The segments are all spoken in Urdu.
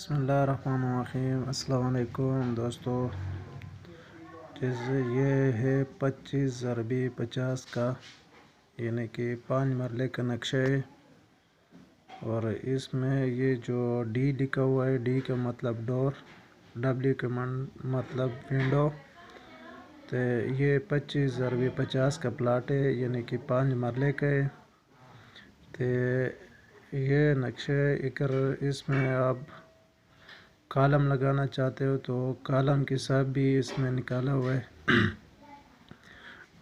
بسم اللہ الرحمن الرحیم۔ السلام علیکم دوستو، جیسے یہ ہے 25x50 کا یعنی کہ 5 مرلے کا نقشہ ہے، اور اس میں یہ جو ڈی لکھا ہوا ہے، ڈی کا مطلب ڈور، ڈبلیو کا مطلب ونڈو، تو یہ 25x50 کا پلاٹ ہے یعنی کہ 5 مرلے کا ہے۔ تو یہ نقشہ اگر اس میں آپ کالم لگانا چاہتے ہو تو کالم کے حساب بھی اس میں نکالا ہوا ہے،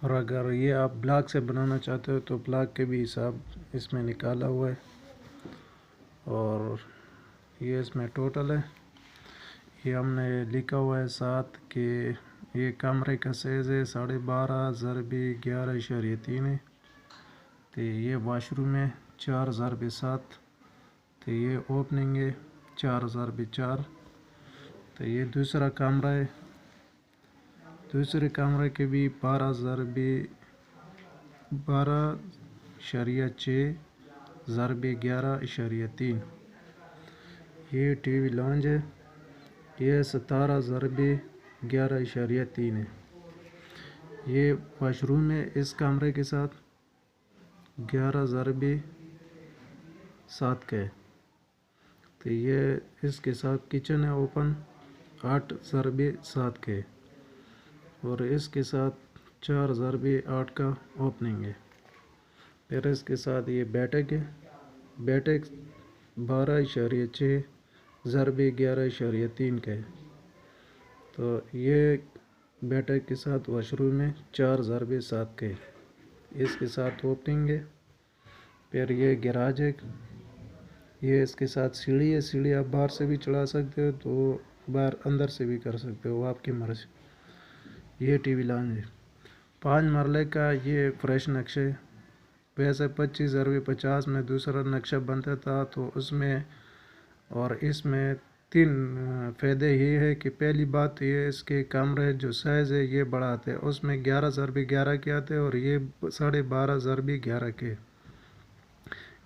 اور اگر یہ آپ بلاک سے بنانا چاہتے ہو تو بلاک کے بھی حساب اس میں نکالا ہوا ہے، اور یہ اس میں ٹوٹل ہے۔ یہ ہم نے لکھا ہوا ہے ساتھ کہ یہ کمرے کا سائز ہے 12.5x11.3 ہے، تو یہ واش روم ہے 4x7، تو یہ اوپننگ ہے 4x4، تو یہ دوسرا کمرہ ہے، دوسرے کمرے کے بھی 12.6x11.3۔ یہ ٹی وی لانج ہے، یہ 17x11.3 ہے۔ یہ واش روم ہے اس کمرے کے ساتھ 11x7 کا ہے، تو یہ اس کے ساتھ کچن ہے اوپن 8x7 کے، اور اس کے ساتھ 4x8 کا اوپننگ ہے۔ پھر اس کے ساتھ یہ بیٹھک ہے، بیٹھک 12.6x11.3 کا ہے، تو یہ بیٹھک کے ساتھ واش روم ہے 4x7 کے، اس کے ساتھ اوپننگ ہے۔ پھر یہ گراج ہے، یہ اس کے ساتھ سیڑھی ہے، سیڑھی آپ باہر سے بھی چڑھا سکتے ہو تو باہر اندر سے بھی کر سکتے ہو، آپ کی مرضی۔ یہ ٹی وی لانج ہے 5 مرلے کا، یہ فریش نقشہ ہے۔ ویسے 25x50 میں دوسرا نقشہ بنتا تھا تو اس میں اور اس میں 3 فائدے یہ ہے کہ پہلی بات یہ اس کے کمرے جو سائز ہے یہ بڑا آتے ہیں، اس میں 11x11 کے آتے ہیں اور یہ 12.5x11 کے،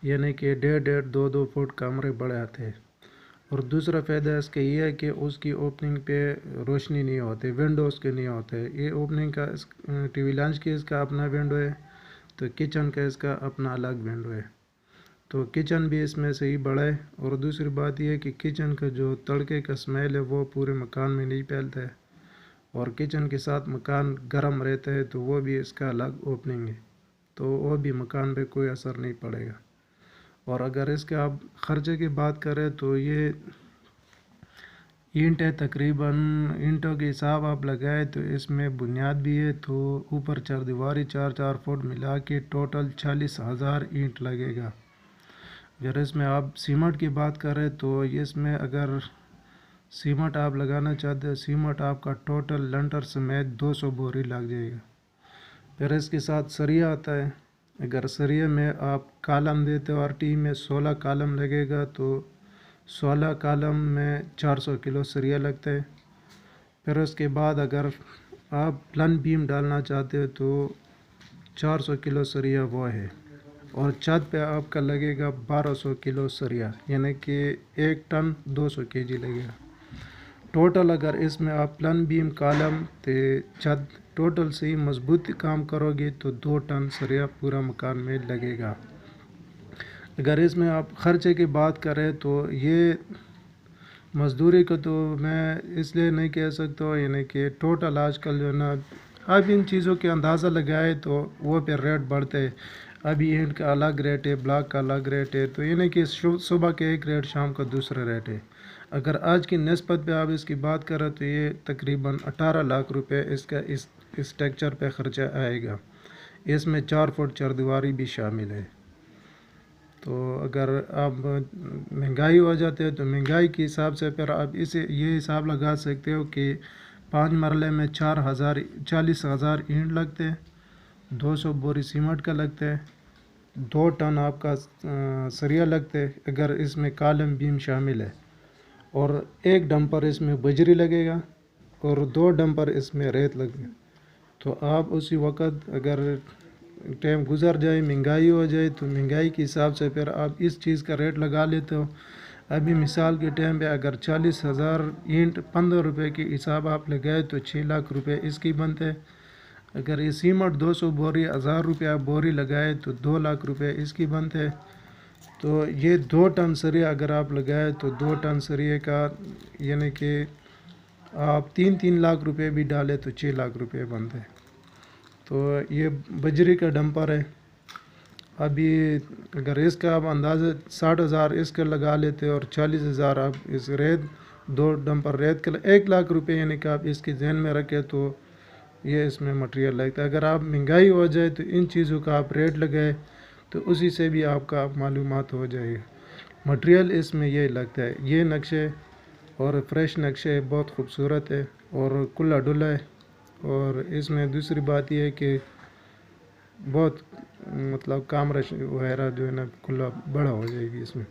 یعنی کہ 1.5 2 فٹ کمرے بڑے آتے ہیں۔ اور دوسرا فائدہ اس کا یہ ہے کہ اس کی اوپننگ پہ روشنی نہیں ہوتی، ونڈوز کے نہیں ہوتے۔ یہ اوپننگ کا ٹی وی لانچ کی اس کا اپنا ونڈو ہے، تو کچن کا اس کا اپنا الگ ونڈو ہے، تو کچن بھی اس میں سے ہی بڑا ہے۔ اور دوسری بات یہ ہے کہ کچن کا جو تڑکے کا سمیل ہے وہ پورے مکان میں نہیں پھیلتا ہے، اور کچن کے ساتھ مکان گرم رہتا ہے تو وہ بھی اس کا الگ اوپننگ ہے، تو وہ بھی مکان پہ کوئی اثر نہیں پڑے گا۔ اور اگر اس کے آپ خرچے کی بات کریں تو یہ اینٹیں تقریباً اینٹوں کے حساب آپ لگائے تو اس میں بنیاد بھی ہے تو اوپر چار دیواری 4 فٹ ملا کے ٹوٹل 40,000 اینٹ لگے گا۔ اگر اس میں آپ سیمنٹ کی بات کریں تو اس میں اگر سیمنٹ آپ لگانا چاہتے ہیں، سیمنٹ آپ کا ٹوٹل لنٹر سمیت 200 بوری لگ جائے گا۔ پھر اس کے ساتھ سریا آتا ہے، اگر سریے میں آپ کالم دیتے ہو، ہر ٹیم میں 16 کالم لگے گا تو 16 کالم میں 400 کلو سریا لگتا ہے۔ پھر اس کے بعد اگر آپ پلن بیم ڈالنا چاہتے ہو تو 400 کلو سریا وہ ہے، اور چھت پہ آپ کا لگے گا 1200 کلو سریا، یعنی کہ 1 ٹن 200 kg لگے گا۔ ٹوٹل اگر اس میں آپ پلن بیم کالم تے چھت ٹوٹل سے ہی مضبوط کام کرو گے تو 2 ٹن سریا پورا مکان میں لگے گا۔ اگر اس میں آپ خرچے کی بات کریں تو یہ مزدوری کو تو میں اس لیے نہیں کہہ سکتا ہوں، یعنی کہ ٹوٹل آج کل جو ہے نا، اب ان چیزوں کے اندازہ لگائے تو وہ پہ ریٹ بڑھتے ہیں۔ ابھی اینٹ کا الگ ریٹ ہے، بلاک کا الگ ریٹ ہے، تو یعنی کہ صبح کے ایک ریٹ، شام کا دوسرا ریٹ ہے۔ اگر آج کی نسبت پہ آپ اس کی بات کریں تو یہ تقریباً 18 لاکھ روپے اس کا اس اسٹرکچر پہ خرچہ آئے گا، اس میں 4 فٹ چاردیواری بھی شامل ہے۔ تو اگر آپ مہنگائی ہو جاتے ہیں تو مہنگائی کے حساب سے پھر آپ اسے یہ حساب لگا سکتے ہو کہ 5 مرلے میں 40,000 اینٹ لگتے ہیں، 200 بوری سیمنٹ کا لگتا ہے، 2 ٹن آپ کا سریا لگتے ہے اگر اس میں کالم بیم شامل ہے، اور 1 ڈمپر اس میں بجری لگے گا، اور 2 ڈمپر اس میں ریت لگے گا۔ تو آپ اسی وقت اگر ٹائم گزر جائے، مہنگائی ہو جائے تو مہنگائی کے حساب سے پھر آپ اس چیز کا ریٹ لگا لیتے ہو۔ ابھی مثال کے ٹائم پہ اگر 40,000 اینٹ 15 روپے کی حساب آپ لگائے تو 6 لاکھ روپے اس کی بنتے. اگر یہ سیمنٹ 200 بوری 1000 روپیہ بوری لگائے تو 2 لاکھ روپے اس کی بنتے. تو یہ 2 ٹن سریہ اگر آپ لگائے تو 2 ٹن سریے کا یعنی کہ آپ 3 لاکھ روپے بھی ڈالے تو 6 لاکھ روپے بنتے. تو یہ بجری کا ڈمپر ہے. ابھی اگر اس کا آپ اندازہ 60,000 اس کا لگا لیتے اور 40,000 آپ اس ریت 2 ڈمپر ریت کے 1 لاکھ روپے یعنی کہ آپ اس کے ذہن میں رکھے تو یہ اس میں مٹیریل لگتا ہے. اگر آپ مہنگائی ہو جائے تو ان چیزوں کا آپ ریٹ لگائے تو اسی سے بھی آپ کا معلومات ہو جائے گا. مٹیریل اس میں یہ لگتا ہے. یہ نقشے اور فریش نقشے بہت خوبصورت ہے اور کھلا ڈلا ہے. اور اس میں دوسری بات یہ ہے کہ بہت مطلب کام رش وغیرہ جو ہے نا کھلا بڑا ہو جائے گی اس میں.